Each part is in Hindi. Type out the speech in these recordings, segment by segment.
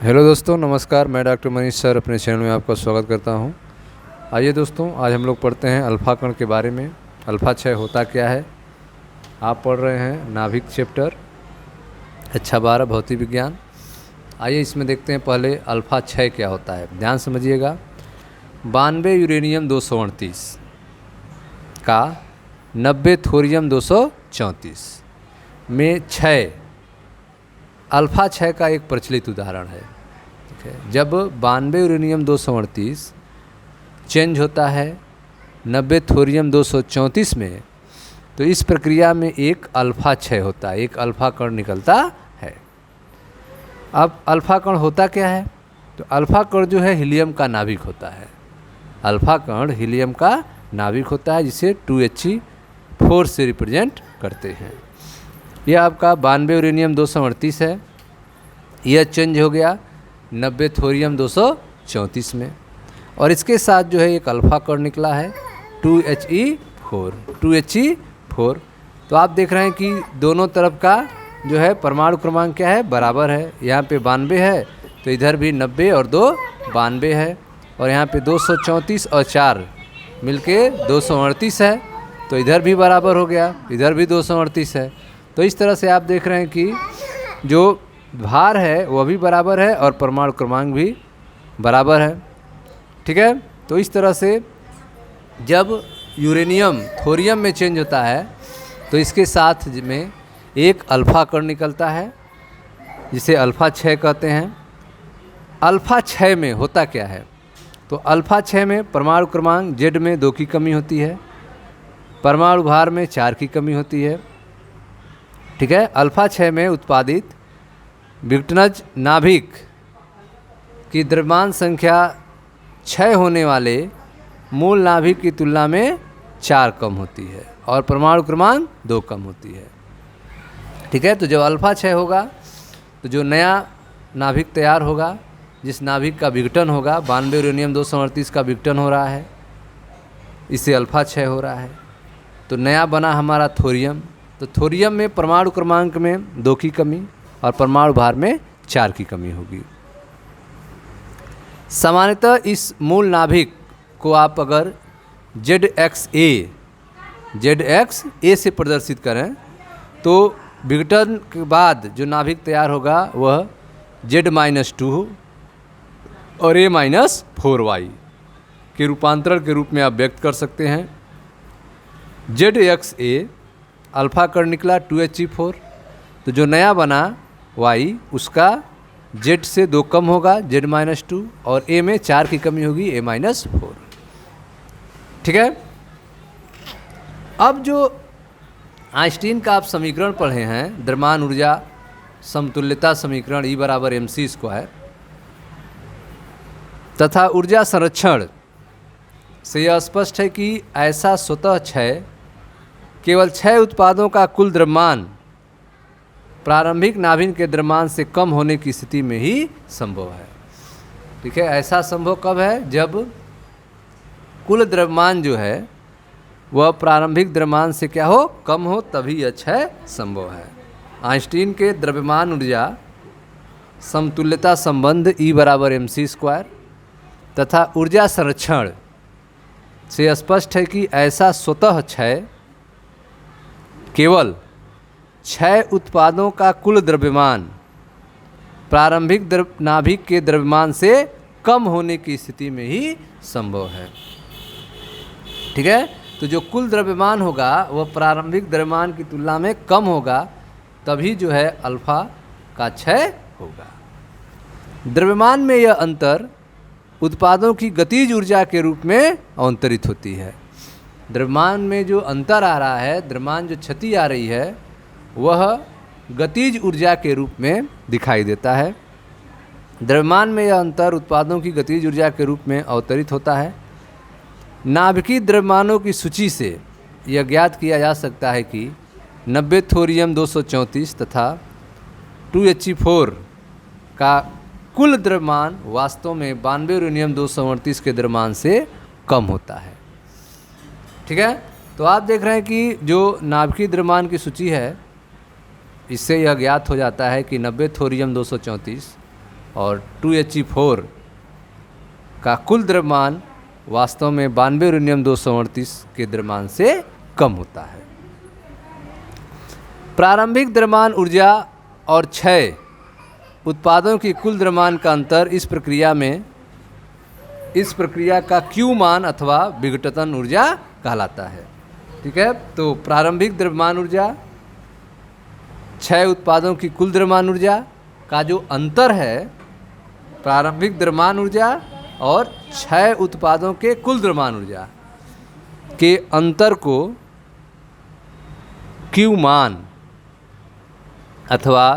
हेलो दोस्तों, नमस्कार। मैं डॉक्टर मनीष सर अपने चैनल में आपका स्वागत करता हूं। आइए दोस्तों, आज हम लोग पढ़ते हैं अल्फ़ा कण के बारे में। अल्फ़ा क्षय होता क्या है। आप पढ़ रहे हैं नाभिक चैप्टर कक्षा 12 भौतिक विज्ञान। आइए इसमें देखते हैं पहले अल्फ़ा क्षय क्या होता है। ध्यान समझिएगा। 92 यूरेनियम 238 का 90 थोरियम 234 में क्षय अल्फ़ा क्षय का एक प्रचलित उदाहरण है। ठीक है, जब 92 यूरेनियम 238 चेंज होता है 90 थोरियम 234 में, तो इस प्रक्रिया में एक अल्फ़ा क्षय होता है, एक अल्फ़ा कण निकलता है। अब अल्फ़ा कण होता क्या है? तो अल्फ़ा कण जो है हीलियम का नाभिक होता है। अल्फ़ा कण हीलियम का नाभिक होता है, जिसे 2He4 से रिप्रेजेंट करते हैं। यह आपका 92 यूरेनियम 238 है। यह चेंज हो गया 90 थोरियम 234 में, और इसके साथ जो है एक अल्फ़ा कण निकला है 2He4। तो आप देख रहे हैं कि दोनों तरफ का जो है परमाणु क्रमांक क्या है, बराबर है। यहाँ पे 92 है तो इधर भी 90 और 2 92 है, और यहाँ पे 234 और 4 मिलके 238 है, तो इधर भी बराबर हो गया, इधर भी 238 है। तो इस तरह से आप देख रहे हैं कि जो भार है वह भी बराबर है और परमाणु क्रमांक भी बराबर है। ठीक है, तो इस तरह से जब यूरेनियम थोरियम में चेंज होता है तो इसके साथ में एक अल्फ़ा कण निकलता है, जिसे अल्फ़ा क्षय कहते हैं। अल्फ़ा क्षय में होता क्या है? तो अल्फ़ा क्षय में परमाणु क्रमांक Z में 2 की कमी होती है, परमाणु भार में 4 की कमी होती है। ठीक है, अल्फ़ा क्षय में उत्पादित विघटनज नाभिक की द्रव्यमान संख्या क्षय होने वाले मूल नाभिक की तुलना में 4 कम होती है, और परमाणु क्रमांक 2 कम होती है। ठीक है, तो जब अल्फ़ा क्षय होगा तो जो नया नाभिक तैयार होगा, जिस नाभिक का विघटन होगा, 92 यूरेनियम 238 का विघटन हो रहा है, इससे अल्फ़ा क्षय हो रहा है। तो नया बना हमारा थोरियम। तो थोरियम में परमाणु क्रमांक में 2 की कमी और परमाणु भार में 4 की कमी होगी। सामान्यतः इस मूल नाभिक को आप अगर ZXA से प्रदर्शित करें तो विघटन के बाद जो नाभिक तैयार होगा वह Z-2 और A-4Y के रूपांतरण के रूप में आप व्यक्त कर सकते हैं। ZXA अल्फ़ा कण निकला 2He4, तो जो नया बना Y उसका Z से 2 कम होगा Z-2, और A में 4 की कमी होगी A-4। ठीक है, अब जो आइंस्टीन का आप समीकरण पढ़े हैं, द्रव्यमान ऊर्जा समतुल्यता समीकरण E बराबर mc² तथा ऊर्जा संरक्षण से यह स्पष्ट है कि ऐसा स्वतः क्षय केवल 6 उत्पादों का कुल द्रव्यमान प्रारंभिक नाभिक के द्रव्यमान से कम होने की स्थिति में ही संभव है। ठीक है, ऐसा संभव कब है? जब कुल द्रव्यमान जो है वह प्रारंभिक द्रव्यमान से क्या हो, कम हो, तभी यह क्षय संभव है। आइंस्टीन के द्रव्यमान ऊर्जा समतुल्यता संबंध E बराबर mc² तथा ऊर्जा संरक्षण से स्पष्ट है कि ऐसा स्वतः क्षय केवल 6 उत्पादों का कुल द्रव्यमान प्रारंभिक नाभिक के द्रव्यमान से कम होने की स्थिति में ही संभव है। ठीक है, तो जो कुल द्रव्यमान होगा वह प्रारंभिक द्रव्यमान की तुलना में कम होगा, तभी जो है अल्फ़ा का क्षय होगा। द्रव्यमान में यह अंतर उत्पादों की गतिज ऊर्जा के रूप में अवतरित होती है। द्रव्यमान में जो अंतर आ रहा है, द्रव्यमान जो क्षति आ रही है, वह गतिज ऊर्जा के रूप में दिखाई देता है। द्रव्यमान में यह अंतर उत्पादों की गतिज ऊर्जा के रूप में अवतरित होता है। नाभिकीय द्रव्यमानों की सूची से यह ज्ञात किया जा सकता है कि 90 थोरियम 234 तथा 2He4 का कुल द्रव्यमान वास्तव में 92 यूरेनियम 238 के द्रव्यमान से कम होता है। ठीक है, तो आप देख रहे हैं कि जो नाभिकीय द्रव्यमान की सूची है, इससे यह ज्ञात हो जाता है कि 90 थोरियम 234 और 2He4 का कुल द्रव्यमान वास्तव में 92 यूरेनियम 238 के द्रव्यमान से कम होता है। प्रारंभिक द्रव्यमान ऊर्जा और क्षय उत्पादों की कुल द्रव्यमान का अंतर इस प्रक्रिया का Q मान अथवा विघटन ऊर्जा कहलाता है। ठीक है, तो प्रारंभिक द्रव्यमान ऊर्जा, क्षय उत्पादों की कुल द्रव्यमान ऊर्जा का जो अंतर है, प्रारंभिक द्रव्यमान ऊर्जा और क्षय उत्पादों के कुल द्रव्यमान ऊर्जा के अंतर को Q मान अथवा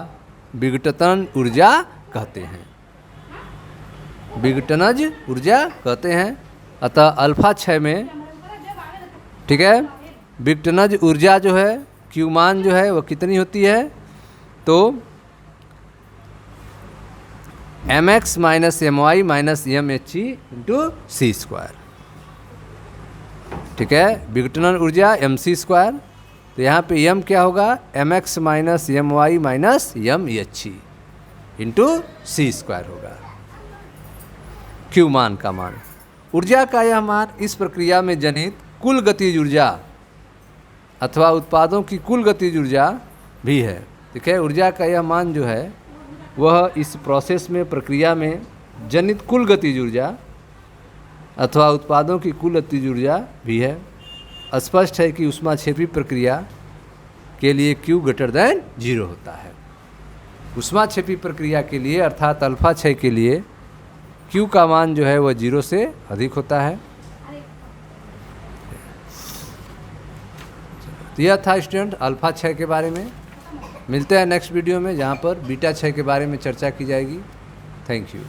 विघटन ऊर्जा कहते हैं, विघटनज ऊर्जा कहते हैं। अतः अल्फा क्षय में, ठीक है, विघटनज ऊर्जा जो है Q मान जो है वह कितनी होती है, तो mx minus my minus mhe into C square. ठीक है, विघटन ऊर्जा mc², तो यहाँ पे m क्या होगा, mx minus my minus mhe into C square होगा Q मान का मान। ऊर्जा का यह मान इस प्रक्रिया में जनित कुल गतिज ऊर्जा अथवा उत्पादों की कुल गतिज ऊर्जा भी है। ठीक है, ऊर्जा का यह मान जो है वह इस प्रोसेस में, प्रक्रिया में जनित कुल गतिज ऊर्जा अथवा उत्पादों की कुल गतिज ऊर्जा भी है। स्पष्ट है कि ऊष्माक्षेपी प्रक्रिया के लिए Q ग्रेटर देन 0 होता है। ऊष्माक्षेपी प्रक्रिया के लिए अर्थात अल्फा क्षय के लिए Q का मान जो है वह 0 से अधिक होता है। तो यह था स्टूडेंट अल्फा क्षय के बारे में। मिलते हैं नेक्स्ट वीडियो में, जहाँ पर बीटा क्षय के बारे में चर्चा की जाएगी। Thank you.